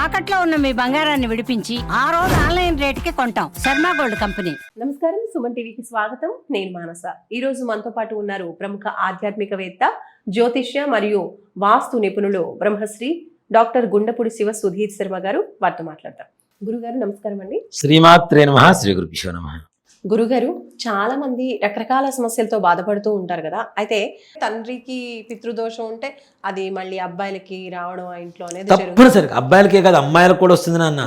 తాకట్లో ఉన్న మీ బంగారాన్ని విడిపించి ఆ రోజు ఆన్లైన్ రేటుకి కొంటాం. Sharma gold company. నమస్కారం, సుమన్ టీవీకి స్వాగతం. నేను మానస. ఈ రోజు మనతో పాటు ఉన్నారు ప్రముఖ ఆధ్యాత్మికవేత్త, జ్యోతిష్య మరియు వాస్తు నిపుణులు బ్రహ్మశ్రీ డాక్టర్ గుండపుడి శివ సుధీర్ శర్మ గారు. వారితో మాట్లాడతాం. గురుగారు నమస్కారం అండి. శ్రీమాత్రే నమః, శ్రీ గురుభ్యో నమః. గురుగారు, చాలా మంది రకరకాల సమస్యలతో బాధపడుతూ ఉంటారు కదా. అయితే తండ్రికి పితృదోషం ఉంటే అది మళ్ళీ అబ్బాయిలకి రావడం ఆ ఇంట్లో అనేది తప్పనిసరిగా అబ్బాయిలకే కాదు అమ్మాయిలకు కూడా వస్తుంది నాన్న.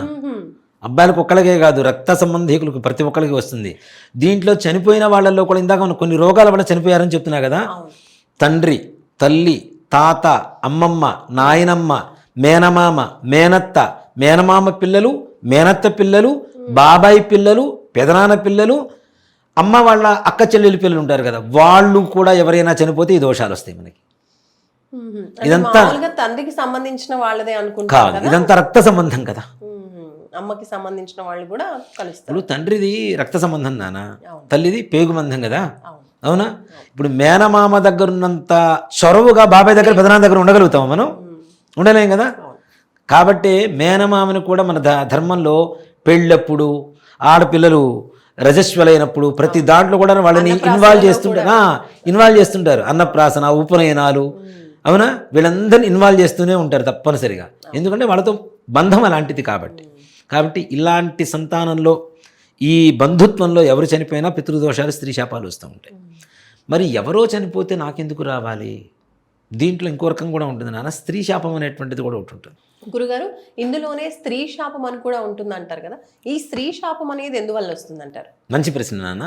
అబ్బాయిలకు ఒక్కళ్ళకే కాదు, రక్త సంబంధికులకు ప్రతి ఒక్కరికి వస్తుంది. దీంట్లో చనిపోయిన వాళ్ళల్లో కూడా ఇందాక మనం కొన్ని రోగాల వల్ల చనిపోయారని చెప్తున్నా కదా. తండ్రి, తల్లి, తాత, అమ్మమ్మ, నాయనమ్మ, మేనమామ, మేనత్త, మేనమామ పిల్లలు, మేనత్త పిల్లలు, బాబాయి పిల్లలు, పెదనాన్న పిల్లలు, అమ్మ వాళ్ళ అక్క చెల్లెలి పిల్లలు ఉంటారు కదా, వాళ్ళు కూడా ఎవరైనా చనిపోతే ఈ దోషాలు వస్తాయి మనకి. ఇదంతా తండ్రికి సంబంధించిన వాళ్ళదే అనుకుంటారు కాదు, ఇదంతా రక్త సంబంధం కదా. అమ్మకి సంబంధించిన వాళ్ళు కూడా కలుస్తారు. ఇప్పుడు తండ్రిది రక్త సంబంధం నానా, తల్లిది పేగుబంధం కదా. అవునా? ఇప్పుడు మేనమామ దగ్గర ఉన్నంత చొరవుగా బాబాయ్ దగ్గర, పెదనాన్న దగ్గర ఉండగలుగుతాం మనం? ఉండలేం కదా. కాబట్టి మేనమామని కూడా మన ధర్మంలో పెళ్ళప్పుడు, ఆడపిల్లలు రజస్వలైనప్పుడు ప్రతి దాంట్లో కూడా వాళ్ళని ఇన్వాల్వ్ చేస్తుంటారు. అన్నప్రాసన, ఉపనయనాలు, అవునా, వీళ్ళందరినీ ఇన్వాల్వ్ చేస్తూనే ఉంటారు తప్పనిసరిగా. ఎందుకంటే వాళ్ళతో బంధం అలాంటిది కాబట్టి ఇలాంటి సంతానంలో, ఈ బంధుత్వంలో ఎవరు చనిపోయినా పితృదోషాలు, స్త్రీ శాపాలు వస్తూ ఉంటాయి. మరి ఎవరో చనిపోతే నాకెందుకు రావాలి? దీంట్లో ఇంకో రకం కూడా ఉంటుంది నాన్న, స్త్రీ శాపం అనేటువంటిది కూడా ఒకటి ఉంటుంది. గురుగారు, ఇందులోనే స్త్రీ శాపం అని కూడా ఉంటుంది అంటారు కదా. ఈ స్త్రీ శాపం అనేది ఎందువల్ల వస్తుంది అంటారు? మంచి ప్రశ్న నాన్న.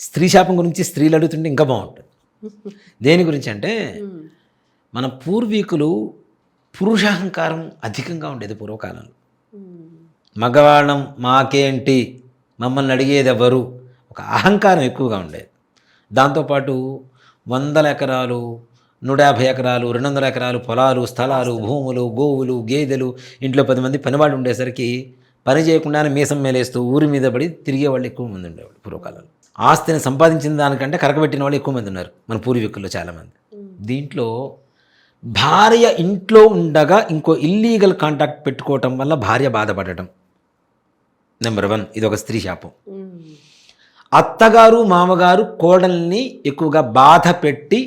స్త్రీ శాపం గురించి స్త్రీలు అడుగుతుంటే ఇంకా బాగుంటుంది. దేని గురించి అంటే, మన పూర్వీకులు పురుషాహంకారం అధికంగా ఉండేది పూర్వకాలంలో. మగవాళ్ళం, మాకేంటి, మమ్మల్ని అడిగేది ఎవరు, ఒక అహంకారం ఎక్కువగా ఉండేది. దాంతోపాటు 100 ఎకరాలు, 150 ఎకరాలు, 200 ఎకరాలు పొలాలు, స్థలాలు, భూములు, గోవులు, గేదెలు, ఇంట్లో 10 మంది పనివాళ్ళు ఉండేసరికి పని చేయకుండానే మీసం మేలేస్తూ ఊరి మీద పడి తిరిగే వాళ్ళు ఎక్కువ మంది ఉండేవాళ్ళు పూర్వకాలంలో. ఆస్తిని సంపాదించిన దానికంటే కరకబెట్టిన వాళ్ళు ఎక్కువ మంది ఉన్నారు మన పూర్వీకుల్లో చాలామంది. దీంట్లో భార్య ఇంట్లో ఉండగా ఇంకో ఇల్లీగల్ కాంటాక్ట్ పెట్టుకోవటం వల్ల భార్య బాధపడటం నెంబర్ 1, ఇది ఒక స్త్రీ శాపం. అత్తగారు, మామగారు కోడల్ని ఎక్కువగా బాధ పెట్టి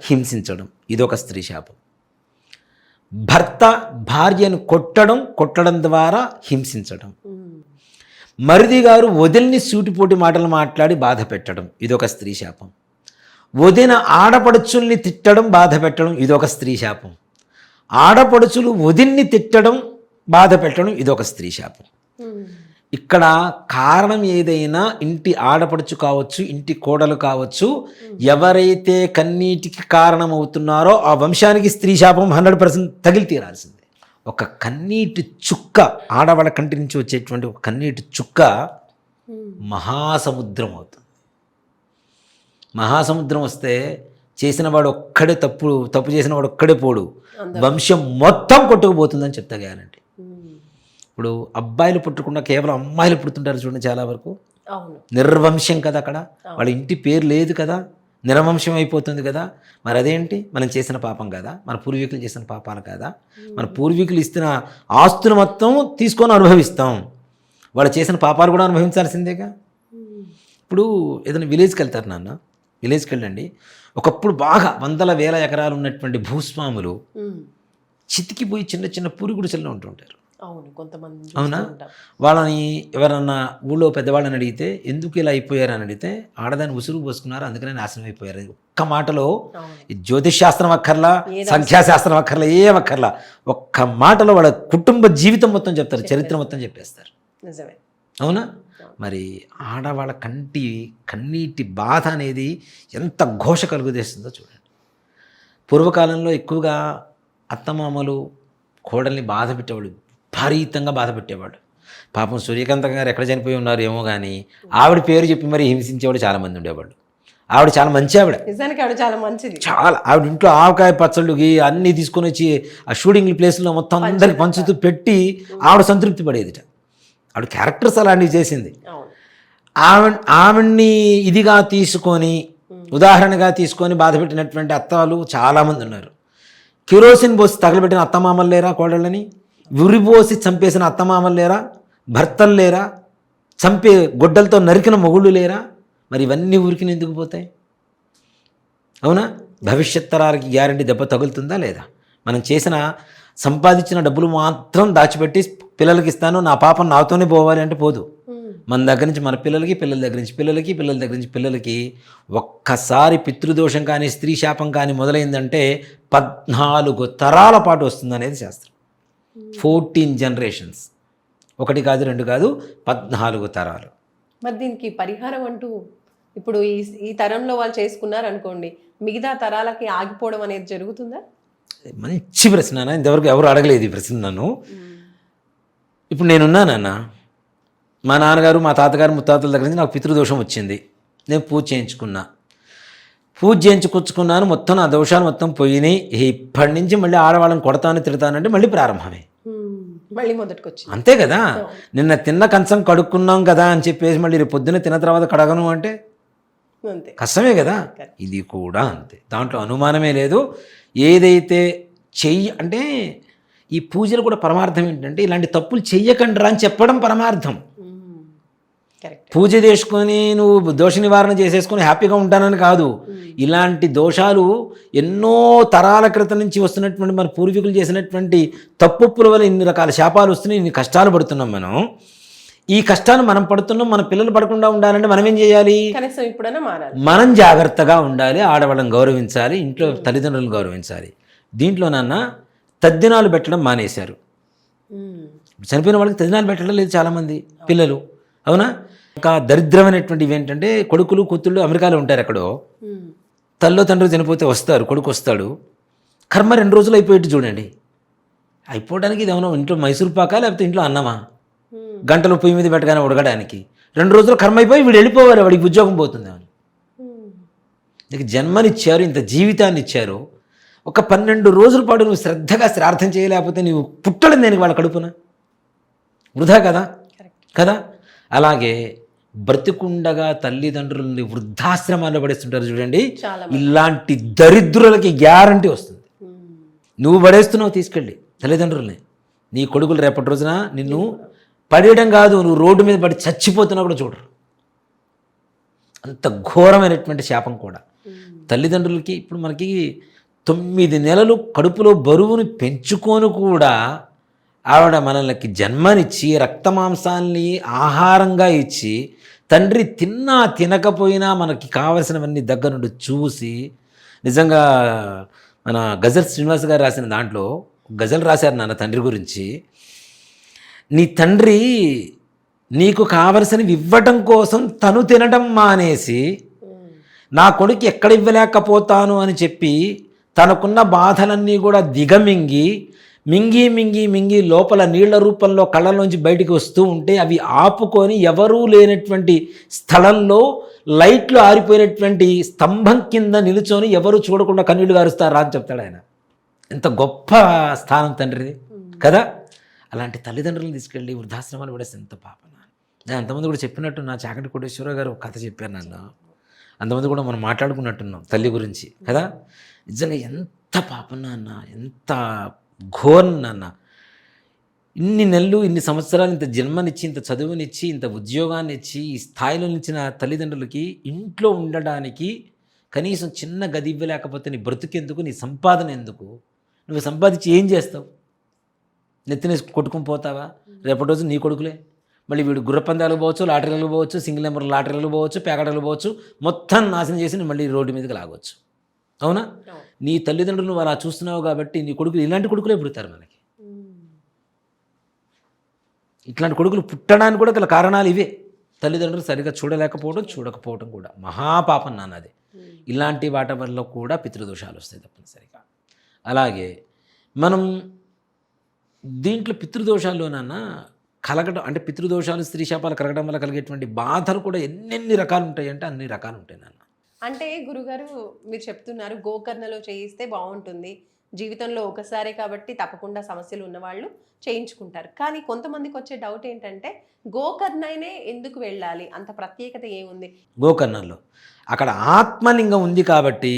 హింసించడం, ఇదొక స్త్రీ శాపం. భర్త భార్యను కొట్టడం ద్వారా హింసించడం. మరిది గారు వదిలిని సూటిపోటి మాటలు మాట్లాడి బాధ పెట్టడం, ఇదొక స్త్రీ శాపం. వదిన ఆడపడుచుల్ని తిట్టడం, బాధ పెట్టడం, ఇదొక స్త్రీ శాపం. ఆడపడుచులు వదిన్ని తిట్టడం, బాధ పెట్టడం, ఇదొక స్త్రీ శాపం. ఇక్కడ కారణం ఏదైనా, ఇంటి ఆడపడుచు కావచ్చు, ఇంటి కోడలు కావచ్చు, ఎవరైతే కన్నీటికి కారణమవుతున్నారో ఆ వంశానికి స్త్రీ శాపం 100% తగిలి తీరాల్సిందే. ఒక కన్నీటి చుక్క, ఆడవాళ్ళ కంటి నుంచి వచ్చేటువంటి ఒక కన్నీటి చుక్క మహాసముద్రం అవుతుంది. మహాసముద్రం వస్తే చేసినవాడు ఒక్కడే తప్పు చేసిన వాడు ఒక్కడే పోడు, వంశం మొత్తం కొట్టుకుపోతుందని చెప్తా గ్యారంటీ. ఇప్పుడు అబ్బాయిలు పుట్టకుండా కేవలం అమ్మాయిలు పుడుతుంటారు చూడండి చాలా వరకు. నిర్వంశం కదా, అక్కడ వాళ్ళ ఇంటి పేరు లేదు కదా, నిర్వంశం అయిపోతుంది కదా. మరి అదేంటి? మనం చేసిన పాపం కదా, మన పూర్వీకులు చేసిన పాపాలు కదా. మన పూర్వీకులు ఇస్తున్న ఆస్తులు మొత్తం తీసుకొని అనుభవిస్తాం, వాళ్ళు చేసిన పాపాలు కూడా అనుభవించాల్సిందేగా. ఇప్పుడు ఏదైనా విలేజ్కి వెళ్తారు నాన్న, విలేజ్కి వెళ్ళండి. ఒకప్పుడు బాగా 100,000 ఎకరాలు ఉన్నటువంటి భూస్వాములు చితికిపోయి చిన్న చిన్న పూరిగుడిసెల్లో ఉంటుంటారు. అవునా? వాళ్ళని ఎవరన్నా ఊళ్ళో పెద్దవాళ్ళని అడిగితే ఎందుకు ఇలా అయిపోయారు అని అడిగితే, ఆడదాన్ని ఉసురు పోసుకున్నారు అందుకనే నాశనం అయిపోయారు. ఒక్క మాటలో జ్యోతిష్ శాస్త్రం అక్కర్లా, సంఖ్యాశాస్త్రం అక్కర్లా, ఏం అక్కర్లా, ఒక్క మాటలో వాళ్ళ కుటుంబ జీవితం మొత్తం చెప్తారు, చరిత్ర మొత్తం చెప్పేస్తారు. అవునా? మరి ఆడవాళ్ళ కన్నీటి బాధ అనేది ఎంత ఘోష కలుగుదేస్తుందో చూడండి. పూర్వకాలంలో ఎక్కువగా అత్తమామలు కోడల్ని బాధ పెట్టేవాళ్ళు, విపరీతంగా బాధ పెట్టేవాడు. పాపం సూర్యకాంతం గారు ఎక్కడ చనిపోయి ఉన్నారు ఏమో కానీ ఆవిడ పేరు చెప్పి మరి హింసించేవాడు చాలామంది ఉండేవాళ్ళు. ఆవిడ చాలా మంచి ఆవిడ, నిజానికి ఆవిడ చాలా మంచిది. చాలా ఆవిడ ఇంట్లో ఆవకాయ పచ్చళ్ళు అన్నీ తీసుకొని వచ్చి ఆ షూటింగ్ ప్లేస్లో మొత్తం అందరికి పంచుతూ పెట్టి ఆవిడ సంతృప్తి పడేదిట. ఆవిడ క్యారెక్టర్స్ అలాంటివి చేసింది. ఆవిడ్ని ఇదిగా తీసుకొని, ఉదాహరణగా తీసుకొని బాధ పెట్టినటువంటి అత్తలు చాలామంది ఉన్నారు. కిరోసిన్ పోసి తగలబెట్టిన అత్తమామలు లేరా కోడళ్ళని? ఉరిపోసి చంపేసిన అత్తమామలు లేరా, భర్తలు లేరా, చంపే గొడ్డలతో నరికిన మొగుళ్ళు లేరా? మరి ఇవన్నీ ఊరికి ఎందుకు పోతాయి? అవునా? భవిష్యత్ తరాలకి గ్యారంటీ దెబ్బ తగులుతుందా లేదా? మనం సంపాదించిన డబ్బులు మాత్రం దాచిపెట్టి పిల్లలకి ఇస్తాను, నా పాపం నాతోనే పోవాలి అంటే పోదు. మన దగ్గర నుంచి మన పిల్లలకి, పిల్లల దగ్గర నుంచి పిల్లలకి, పిల్లల దగ్గర నుంచి పిల్లలకి ఒక్కసారి పితృదోషం కానీ స్త్రీ శాపం కానీ మొదలైందంటే 14 తరాల పాటు వస్తుంది అనేది శాస్త్రం. 14 జనరేషన్స్, 1 కాదు 2 కాదు, 14 తరాలు. మరి దీనికి పరిహారం అంటూ ఇప్పుడు ఈ తరంలో వాళ్ళు చేసుకున్నారు అనుకోండి, మిగతా తరాలకి ఆగిపోవడం అనేది జరుగుతుందా? మంచి ప్రశ్న. ఇంతవరకు ఎవరు అడగలేదు ఈ ప్రశ్న నన్ను. ఇప్పుడు నేనున్నానన్న, మా నాన్నగారు, మా తాతగారు, ముత్తాతల దగ్గర నుంచి నాకు పితృదోషం వచ్చింది. నేను పూజ చేయించుకొచ్చుకున్నాను. మొత్తం నా దోషాలు మొత్తం పోయినాయి. ఇప్పటి నుంచి మళ్ళీ ఆడవాళ్ళని కొడతాను, తిడతానంటే మళ్ళీ ప్రారంభమే, మళ్ళీ మొదటికి వచ్చి అంతే కదా. నిన్న తిన్న కంచం కడుక్కున్నాం కదా అని చెప్పేసి మళ్ళీ రేపు పొద్దున్న తిన్న తర్వాత కడగను అంటే కష్టమే కదా. ఇది కూడా అంతే, దాంట్లో అనుమానమే లేదు. ఏదైతే అంటే ఈ పూజలు కూడా పరమార్థం ఏంటంటే ఇలాంటి తప్పులు చెయ్యకండి రా అని చెప్పడం పరమార్థం. పూజ చేసుకొని నువ్వు దోష నివారణ చేసేసుకొని హ్యాపీగా ఉంటానని కాదు. ఇలాంటి దోషాలు ఎన్నో తరాల క్రితం నుంచి వస్తున్నటువంటి మన పూర్వీకులు చేసినటువంటి తప్పుల వల్ల ఇన్ని రకాల శాపాలు వస్తున్నాయి, ఇన్ని కష్టాలు పడుతున్నాం. మనం ఈ కష్టాలు మనం పడుతున్నాం, మన పిల్లలు పడకుండా ఉండాలంటే మనం ఏం చేయాలి? మనం జాగ్రత్తగా ఉండాలి, ఆడవాళ్ళని గౌరవించాలి, ఇంట్లో తల్లిదండ్రులను గౌరవించాలి. దీంట్లో నాన్న తద్దినాలు పెట్టడం మానేశారు. చనిపోయిన వాళ్ళకి తద్దినాలు పెట్టడం లేదు చాలామంది పిల్లలు, అవునా? ఇంకా దరిద్రమైనటువంటివి ఏంటంటే కొడుకులు కూతుళ్ళు అమెరికాలో ఉంటారు, ఎక్కడో తల్లో తండ్రి చనిపోతే వస్తారు, కొడుకు వస్తాడు, కర్మ 2 రోజులు అయిపోయేట్టు చూడండి. అయిపోవడానికి ఇది ఏమన్నా ఇంట్లో మైసూర్ పాకా లేకపోతే ఇంట్లో అన్నమా? గంటలు పొయ్యి మీద పెట్టగానే ఉడకడానికి 2 రోజులు కర్మ అయిపోయి వీడు వెళ్ళిపోవాలి, వాడికి ఉద్యోగం పోతుంది అని. నీకు జన్మనిచ్చారు, ఇంత జీవితాన్ని ఇచ్చారు, ఒక 12 రోజుల పాటు నువ్వు శ్రద్ధగా శ్రార్థం చేయలేకపోతే నువ్వు పుట్టడం దేనికి వాళ్ళ కడుపున? వృధా కదా కదా. అలాగే బ్రతికుండగా తల్లిదండ్రులని వృద్ధాశ్రమాల్లో పడేస్తుంటారు చూడండి, ఇలాంటి దరిద్రులకి గ్యారంటీ వస్తుంది. నువ్వు పడేస్తున్నావు తీసుకెళ్ళి తల్లిదండ్రుల్ని, నీ కొడుకులు రేపటి రోజున నిన్ను పడేయడం కాదు, నువ్వు రోడ్డు మీద పడి చచ్చిపోతున్నా కూడా చూడరు. అంత ఘోరమైనటువంటి శాపం కూడా తల్లిదండ్రులకి. ఇప్పుడు మనకి 9 నెలలు కడుపులో బరువును పెంచుకొని కూడా ఆవిడ మనల్ని జన్మనిచ్చి రక్తమాంసాల్ని ఆహారంగా ఇచ్చి, తండ్రి తిన్నా తినకపోయినా మనకి కావలసినవన్నీ దగ్గర నుండి చూసి, నిజంగా మన గజల్ శ్రీనివాస్ గారు రాసిన దాంట్లో గజల్ రాశారు నాన్న తండ్రి గురించి. నీ తండ్రి నీకు కావలసినవి ఇవ్వటం కోసం తను తినడం మానేసి, నా కొడుకు ఎక్కడ ఇవ్వలేకపోతాను అని చెప్పి తనకున్న బాధలన్నీ కూడా దిగమింగి మింగి మింగి మింగి లోపల నీళ్ల రూపంలో కళ్ళలోంచి బయటికి వస్తూ ఉంటే అవి ఆపుకొని ఎవరూ లేనటువంటి స్థలంలో లైట్లు ఆరిపోయినటువంటి స్తంభం కింద నిలుచొని ఎవరు చూడకుండా కన్నీళ్లు గారుస్తారా అని చెప్తాడు ఆయన. ఎంత గొప్ప స్థానం తండ్రిది కదా. అలాంటి తల్లిదండ్రులను తీసుకెళ్ళి వృద్ధాశ్రమాలు పడేస్తే ఎంత పాపన. నేను అంతమంది కూడా చెప్పినట్టు నా చాకటి కోటేశ్వరరావు గారు ఒక కథ చెప్పారు నన్ను, అంతమంది కూడా మనం మాట్లాడుకున్నట్టున్నాం తల్లి గురించి కదా. నిజంగా ఎంత పాపన అన్న, ఎంత ఘోరం అన్న. ఇన్ని నెలలు, ఇన్ని సంవత్సరాలు ఇంత జన్మనిచ్చి, ఇంత చదువునిచ్చి, ఇంత ఉద్యోగాన్ని ఇచ్చి, ఈ స్థాయిలో నిచ్చిన తల్లిదండ్రులకి ఇంట్లో ఉండడానికి కనీసం చిన్న గది ఇవ్వలేకపోతే నీ బ్రతుకెందుకు, నీ సంపాదన ఎందుకు? నువ్వు సంపాదించి ఏం చేస్తావు? నెత్తినేసి కొట్టుకుని పోతావా? రేపటి రోజు నీ కొడుకులే మళ్ళీ వీడు గుర్రపందాలు పోవచ్చు, లాటరీలు పోవచ్చు, సింగిల్ నెంబర్ లాటరీలు పోవచ్చు, ప్యాకెట్లు పోవచ్చు, మొత్తం నాశనం చేసి మళ్ళీ రోడ్డు మీదకి లాగవచ్చు. అవునా? నీ తల్లిదండ్రులు నువ్వు అలా చూస్తున్నావు కాబట్టి నీ కొడుకులు ఇలాంటి కొడుకులే పుడతారు మనకి. ఇట్లాంటి కొడుకులు పుట్టడానికి కూడా గల కారణాలు ఇవే. తల్లిదండ్రులు సరిగా చూడకపోవడం కూడా మహాపాపం నాన్నది. ఇలాంటి వాటి వల్ల కూడా పితృదోషాలు వస్తాయి తప్పనిసరిగా. అలాగే మనం దీంట్లో పితృదోషాల్లోనన్నా కలగడం అంటే పితృదోషాలు, స్త్రీ శాపాలు కలగడం వల్ల కలిగేటువంటి బాధలు కూడా ఎన్నెన్ని రకాలు ఉంటాయి అంటే అన్ని రకాలు ఉంటాయి నాన్న. అంటే గురుగారు మీరు చెప్తున్నారు గోకర్ణలో చేయిస్తే బాగుంటుంది, జీవితంలో ఒకసారి కాబట్టి తప్పకుండా సమస్యలు ఉన్నవాళ్ళు చేయించుకుంటారు. కానీ కొంతమందికి వచ్చే డౌట్ ఏంటంటే గోకర్ణనే ఎందుకు వెళ్ళాలి, అంత ప్రత్యేకత ఏముంది? గోకర్ణంలో అక్కడ ఆత్మలింగం ఉంది కాబట్టి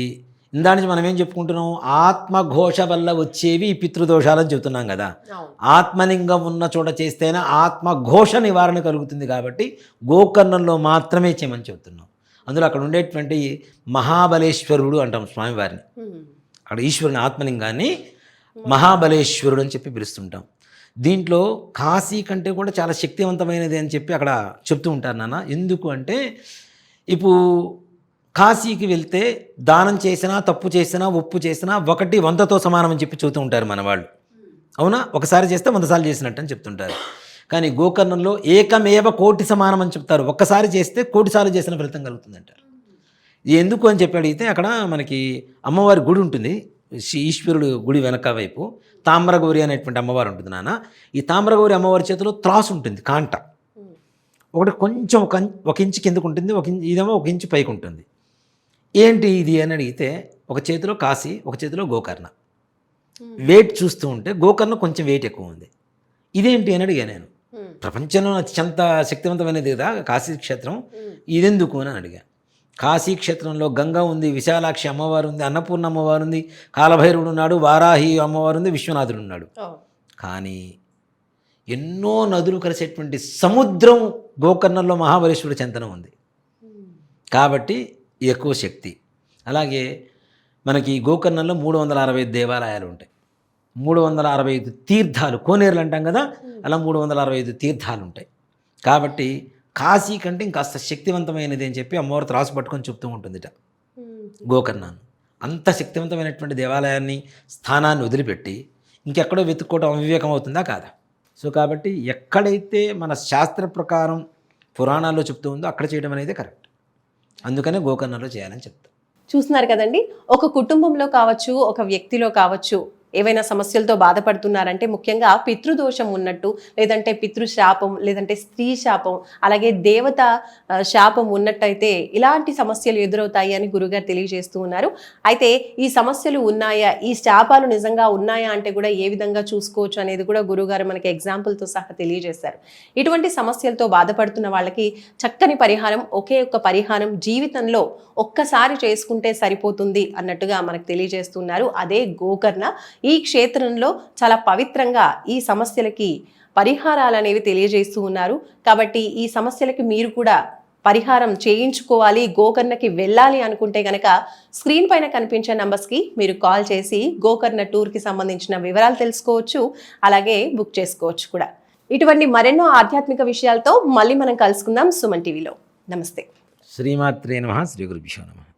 ఇందా నుంచి మనం ఏం చెప్పుకుంటున్నాం, ఆత్మఘోష వల్ల వచ్చేవి ఈ పితృదోషాలని చెబుతున్నాం కదా. అవును. ఆత్మలింగం ఉన్న చోట చేస్తేనే ఆత్మఘోష నివారణ కలుగుతుంది కాబట్టి గోకర్ణంలో మాత్రమే చేయమని చెబుతున్నాం. అందులో అక్కడ ఉండేటువంటి మహాబలేశ్వరుడు అంటాం స్వామివారిని. అక్కడ ఈశ్వరుని ఆత్మలింగాన్ని మహాబలేశ్వరుడు అని చెప్పి పిలుస్తుంటాం. దీంట్లో కాశీ కంటే కూడా చాలా శక్తివంతమైనది అని చెప్పి అక్కడ చెప్తూ ఉంటారు నాన్న. ఎందుకు అంటే ఇప్పుడు కాశీకి వెళ్తే దానం చేసినా, తప్పు చేసినా, ఒప్పు చేసినా 100తో సమానం అని చెప్పి చెబుతూ ఉంటారు మన వాళ్ళు. అవునా? ఒకసారి చేస్తే 100 సార్లు చేసినట్టు అని చెప్తుంటారు. కానీ గోకర్ణంలో ఏకమేవ కోటి సమానం అని చెప్తారు. ఒక్కసారి చేస్తే 1,000,000 సార్లు చేసిన ఫలితం కలుగుతుందంటారు. ఇది ఎందుకు అని చెప్పి అడిగితే అక్కడ మనకి అమ్మవారి గుడి ఉంటుంది, ఈశ్వరుడు గుడి వెనక వైపు తామ్రగౌరి అనేటువంటి అమ్మవారు ఉంటుంది నాన్న. ఈ తామ్రగౌరి అమ్మవారి చేతిలో త్రాసు ఉంటుంది, కాంట ఒకటి కొంచెం ఒక ఇంచు కిందకు ఉంటుంది, ఇదేమో 1 ఇంచు పైకి ఉంటుంది. ఏంటి ఇది అని అడిగితే ఒక చేతిలో కాశీ, ఒక చేతిలో గోకర్ణ. వెయిట్ చూస్తూ ఉంటే గోకర్ణ కొంచెం వెయిట్ ఎక్కువ ఉంది. ఇదేంటి అని అడిగా నేను. ప్రపంచంలో అత్యంత శక్తివంతమైనది కదా కాశీ క్షేత్రం, ఇదెందుకు అని అడిగా. కాశీ క్షేత్రంలో గంగా ఉంది, విశాలాక్షి అమ్మవారు ఉంది, అన్నపూర్ణ అమ్మవారు ఉంది, కాలభైరవుడు ఉన్నాడు, వారాహి అమ్మవారు ఉంది, విశ్వనాథుడు ఉన్నాడు. కానీ ఎన్నో నదులు కలిసేటువంటి సముద్రం గోకర్ణంలో మహాబలేశ్వరుడు చెంతనం ఉంది కాబట్టి ఎక్కువ శక్తి. అలాగే మనకి గోకర్ణంలో 365 దేవాలయాలు ఉంటాయి, 365 తీర్థాలు, కోనేరులు అంటాం కదా, అలా 365 తీర్థాలు ఉంటాయి. కాబట్టి కాశీ కంటే ఇంకాస్త శక్తివంతమైనది అని చెప్పి అమ్మవారు త్రాసు పట్టుకొని చెప్తూ ఉంటుందిట గోకర్ణాన్ని. అంత శక్తివంతమైనటువంటి దేవాలయాన్ని, స్థానాన్ని వదిలిపెట్టి ఇంకెక్కడో వెతుక్కోవడం అవివేకం అవుతుందా కాదా? సో కాబట్టి ఎక్కడైతే మన శాస్త్ర ప్రకారం పురాణాల్లో చెప్తూ ఉందో అక్కడ చేయడం అనేది కరెక్ట్. అందుకనే గోకర్ణంలో చేయాలని చెప్తాం. చూస్తున్నారు కదండి, ఒక కుటుంబంలో కావచ్చు, ఒక వ్యక్తిలో కావచ్చు, ఏవైనా సమస్యలతో బాధపడుతున్నారంటే ముఖ్యంగా పితృదోషం ఉన్నట్టు, లేదంటే పితృశాపం, లేదంటే స్త్రీ శాపం, అలాగే దేవత శాపం ఉన్నట్టయితే ఇలాంటి సమస్యలు ఎదురవుతాయి అని గురుగారు తెలియజేస్తూ ఉన్నారు. అయితే ఈ సమస్యలు ఉన్నాయా, ఈ శాపాలు నిజంగా ఉన్నాయా అంటే కూడా ఏ విధంగా చూసుకోవచ్చు అనేది కూడా గురుగారు మనకి ఎగ్జాంపుల్తో సహా తెలియజేశారు. ఇటువంటి సమస్యలతో బాధపడుతున్న వాళ్ళకి చక్కని పరిహారం, ఒకే ఒక్క పరిహారం జీవితంలో ఒక్కసారి చేసుకుంటే సరిపోతుంది అన్నట్టుగా మనకు తెలియజేస్తున్నారు. అదే గోకర్ణ. ఈ క్షేత్రంలో చాలా పవిత్రంగా ఈ సమస్యలకి పరిహారాలు అనేవి తెలియజేస్తూ ఉన్నారు. కాబట్టి ఈ సమస్యలకి మీరు కూడా పరిహారం చేయించుకోవాలి, గోకర్ణకి వెళ్ళాలి అనుకుంటే కనుక స్క్రీన్ పైన కనిపించే నంబర్స్కి మీరు కాల్ చేసి గోకర్ణ టూర్కి సంబంధించిన వివరాలు తెలుసుకోవచ్చు, అలాగే బుక్ చేసుకోవచ్చు కూడా. ఇటువంటి మరెన్నో ఆధ్యాత్మిక విషయాలతో మళ్ళీ మనం కలుసుకుందాం సుమన్ టీవీలో. నమస్తే. శ్రీమాత్రే నమః. శ్రీ గురుభ్యో నమః.